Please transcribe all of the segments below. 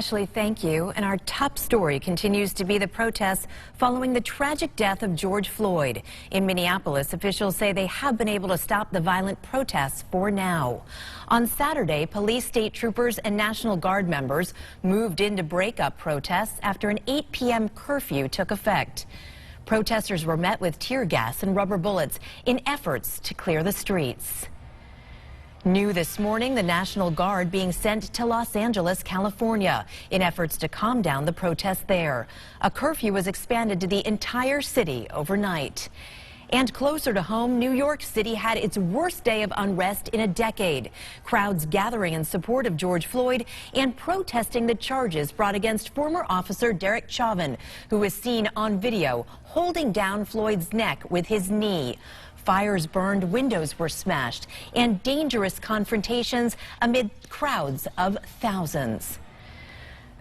Ashley, thank you. And our top story continues to be the protests following the tragic death of George Floyd. In Minneapolis, officials say they have been able to stop the violent protests for now. On Saturday, police, state troopers, and National Guard members moved in to break up protests after an 8 p.m. curfew took effect. Protesters were met with tear gas and rubber bullets in efforts to clear the streets. New this morning, the National Guard being sent to Los Angeles, California, in efforts to calm down the protests there. A curfew was expanded to the entire city overnight. And closer to home, New York City had its worst day of unrest in a decade. Crowds gathering in support of George Floyd and protesting the charges brought against former officer Derek Chauvin, who was seen on video holding down Floyd's neck with his knee. Fires burned, windows were smashed, and dangerous confrontations amid crowds of thousands.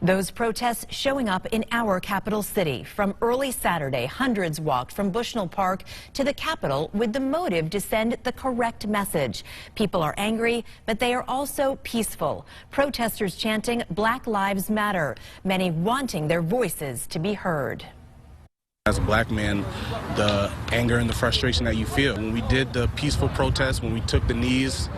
Those protests showing up in our capital city. From early Saturday, hundreds walked from Bushnell Park to the Capitol with the motive to send the correct message. People are angry, but they are also peaceful. Protesters chanting Black Lives Matter, many wanting their voices to be heard. As a black man, the anger and the frustration that you feel. When we did the peaceful protest, when we took the knees,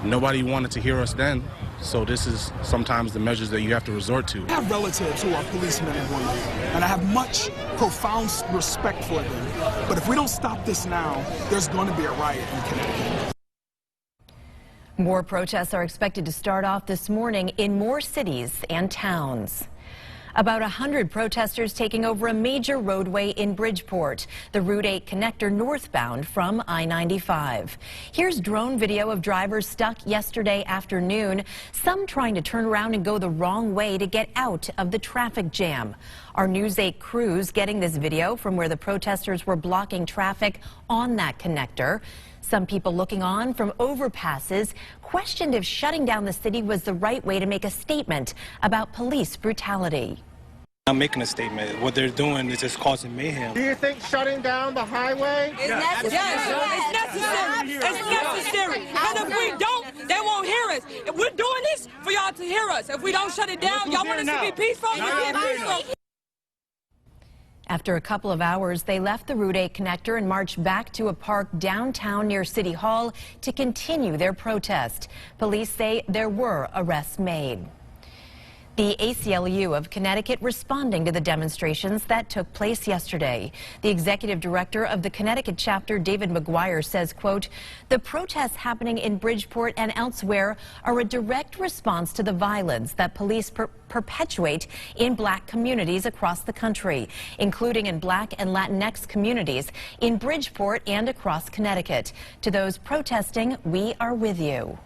nobody wanted to hear us then. So this is sometimes the measures that you have to resort to. I have relatives who are policemen and women, and I have much profound respect for them. But if we don't stop this now, there's going to be a riot in Connecticut. More protests are expected to start off this morning in more cities and towns. About 100 protesters taking over a major roadway in Bridgeport, the Route 8 connector northbound from I-95. Here's drone video of drivers stuck yesterday afternoon, some trying to turn around and go the wrong way to get out of the traffic jam. Our News 8 crews getting this video from where the protesters were blocking traffic on that connector. Some people looking on from overpasses questioned if shutting down the city was the right way to make a statement about police brutality. I'm making a statement. What they're doing is just causing mayhem. Do you think shutting down the highway is necessary? Yes, it's necessary. It's necessary. Because if we don't, they won't hear us. If we're doing this for y'all to hear us. If we don't shut it down, y'all want us to be peaceful? We'll be peaceful. After a couple of hours, they left the Route 8 connector and marched back to a park downtown near City Hall to continue their protest. Police say there were arrests made. The ACLU of Connecticut responding to the demonstrations that took place yesterday. The executive director of the Connecticut chapter, David McGuire, says, quote, "The protests happening in Bridgeport and elsewhere are a direct response to the violence that police perpetuate in black communities across the country, including in black and Latinx communities in Bridgeport and across Connecticut. To those protesting, we are with you."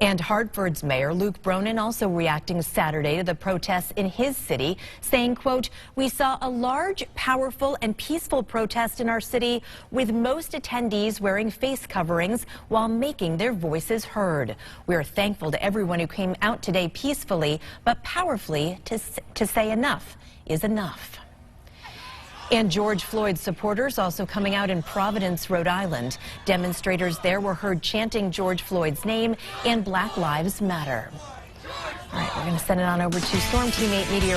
And Hartford's Mayor Luke Bronin also reacting Saturday to the protests in his city, saying, quote, "We saw a large, powerful, and peaceful protest in our city with most attendees wearing face coverings while making their voices heard. We are thankful to everyone who came out today peacefully but powerfully to say enough is enough." And George Floyd supporters also coming out in Providence, Rhode Island. Demonstrators there were heard chanting George Floyd's name and Black Lives Matter. All right, we're going to send it on over to Storm Team 8 Media.